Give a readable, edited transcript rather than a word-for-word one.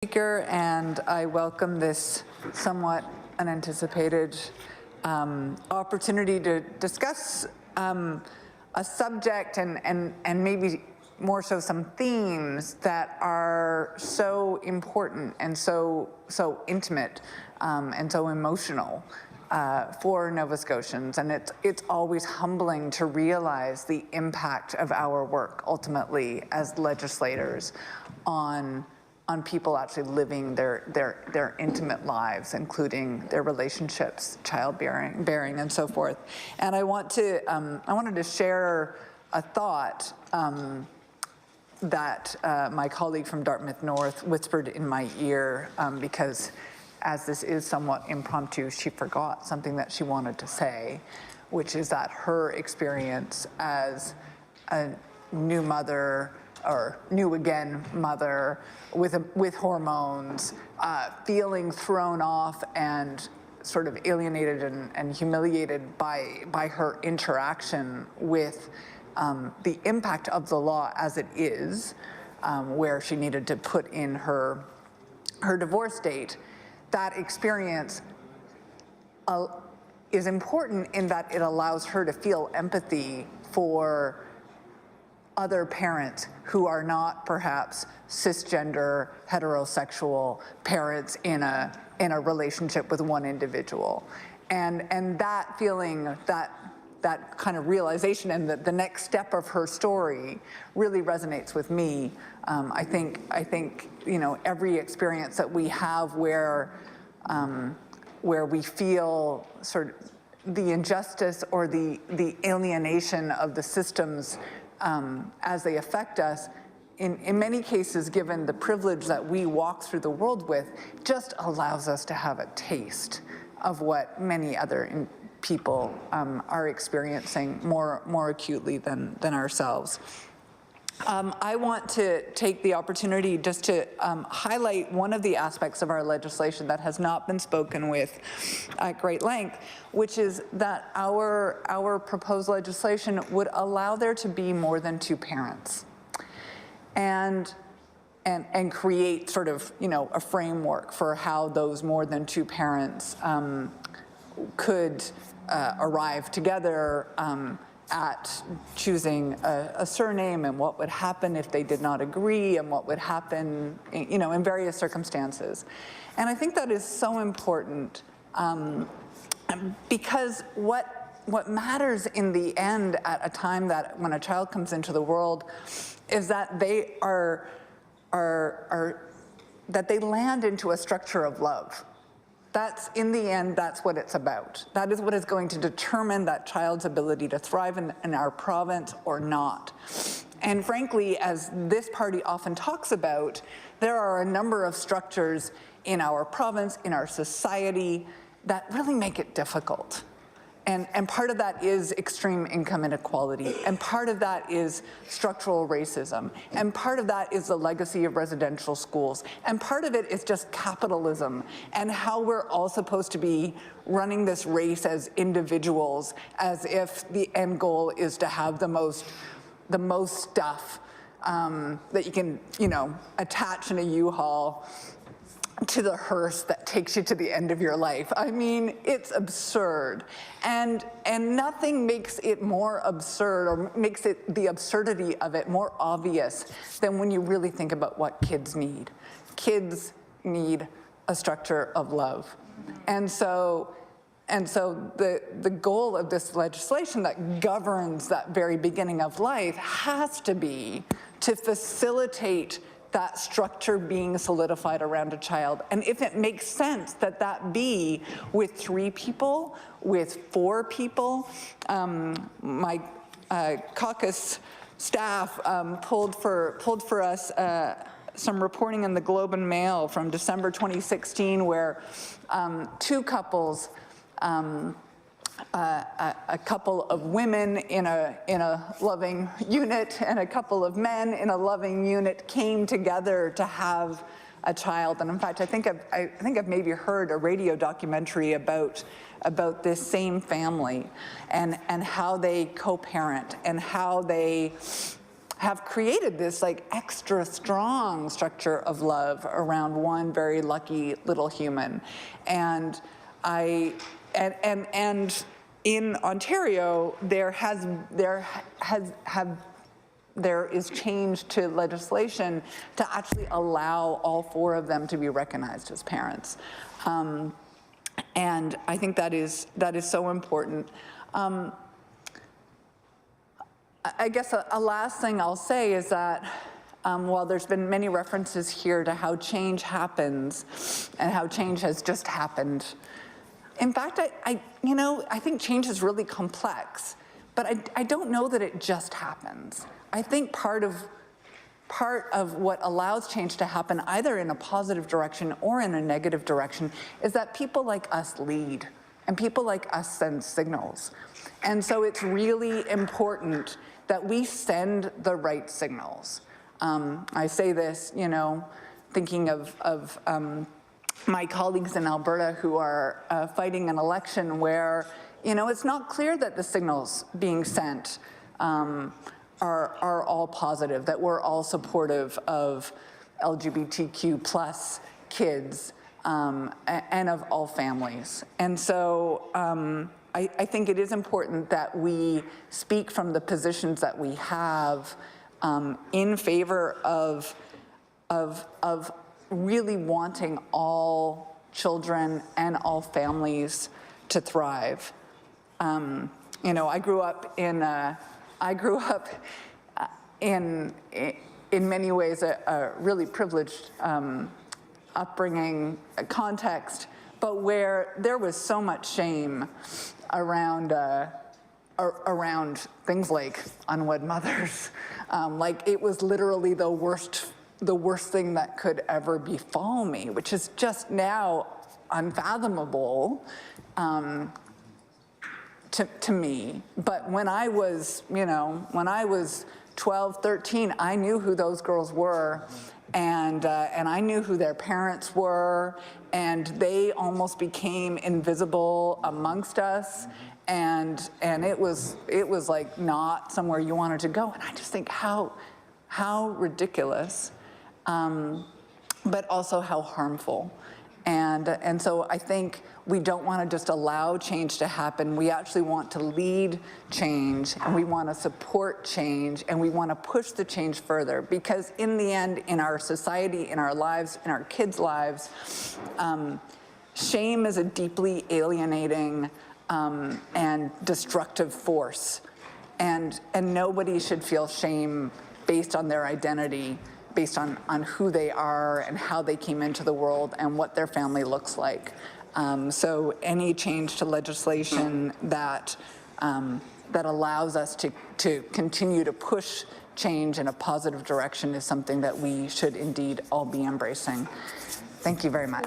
Speaker, and I welcome this somewhat unanticipated opportunity to discuss a subject and maybe more so some themes that are so important and so intimate and so emotional for Nova Scotians. And it's always humbling to realize the impact of our work ultimately as legislators on people actually living their intimate lives, including their relationships, childbearing, and so forth. And I wanted to share a thought that my colleague from Dartmouth North whispered in my ear because, as this is somewhat impromptu, she forgot something that she wanted to say, which is that her experience as a new mother, or new again mother with hormones, feeling thrown off and sort of alienated and humiliated by her interaction with the impact of the law as it is, where she needed to put in her divorce date. That experience is important in that it allows her to feel empathy for other parents who are not perhaps cisgender, heterosexual parents in a relationship with one individual. And that feeling, that kind of realization and the next step of her story really resonates with me. I think every experience that we have where we feel sort of the injustice or the alienation of the systems as they affect us, in many cases, given the privilege that we walk through the world with, just allows us to have a taste of what many other people are experiencing more acutely than ourselves. I want to take the opportunity just to highlight one of the aspects of our legislation that has not been spoken with at great length, which is that our proposed legislation would allow there to be more than two parents, and create sort of a framework for how those more than two parents could arrive together at choosing a surname, and what would happen if they did not agree, and what would happen in various circumstances. And I think that is so important because what matters in the end at a time that when a child comes into the world is that they that they land into a structure of love. That's, in the end, that's what it's about. That is what is going to determine that child's ability to thrive in our province or not. And frankly, as this party often talks about, there are a number of structures in our province, in our society, that really make it difficult. And part of that is extreme income inequality, and part of that is structural racism, and part of that is the legacy of residential schools, and part of it is just capitalism and how we're all supposed to be running this race as individuals, as if the end goal is to have the most stuff that you can attach in a U-Haul to the hearse that takes you to the end of your life. I mean, it's absurd. And nothing makes it more absurd, or makes it the absurdity of it more obvious than when you really think about what kids need. Kids need a structure of love. And so the goal of this legislation that governs that very beginning of life has to be to facilitate that structure being solidified around a child. And if it makes sense that be with 3 people, with 4 people, my caucus staff pulled for us some reporting in the Globe and Mail from December 2016 where 2 couples, a couple of women in a loving unit and a couple of men in a loving unit came together to have a child. And in fact, I think I've maybe heard a radio documentary about this same family and how they co-parent and how they have created this like extra strong structure of love around one very lucky little human. And in Ontario, there is change to legislation to actually allow all 4 of them to be recognized as parents. And I think that is so important. I guess a last thing I'll say is that while there's been many references here to how change happens and how change has just happened, in fact, I think change is really complex, but I don't know that it just happens. I think part of what allows change to happen, either in a positive direction or in a negative direction, is that people like us lead, and people like us send signals. And so it's really important that we send the right signals. I say this, thinking of my colleagues in Alberta who are fighting an election where, it's not clear that the signals being sent are all positive, that we're all supportive of LGBTQ plus kids and of all families. And so I think it is important that we speak from the positions that we have in favor of really wanting all children and all families to thrive. I grew up in many ways a really privileged upbringing context, but where there was so much shame around things like unwed mothers. Like it was literally the worst thing that could ever befall me, which is just now unfathomable to me. But when I was, when I was 12, 13, I knew who those girls were, and I knew who their parents were, and they almost became invisible amongst us, and it was like not somewhere you wanted to go. And I just think how ridiculous, but also how harmful. And so I think we don't want to just allow change to happen. We actually want to lead change, and we want to support change, and we want to push the change further, because in the end, in our society, in our lives, in our kids' lives, shame is a deeply alienating and destructive force. And nobody should feel shame based on their identity, based on who they are and how they came into the world and what their family looks like. So any change to legislation that allows us to continue to push change in a positive direction is something that we should indeed all be embracing. Thank you very much.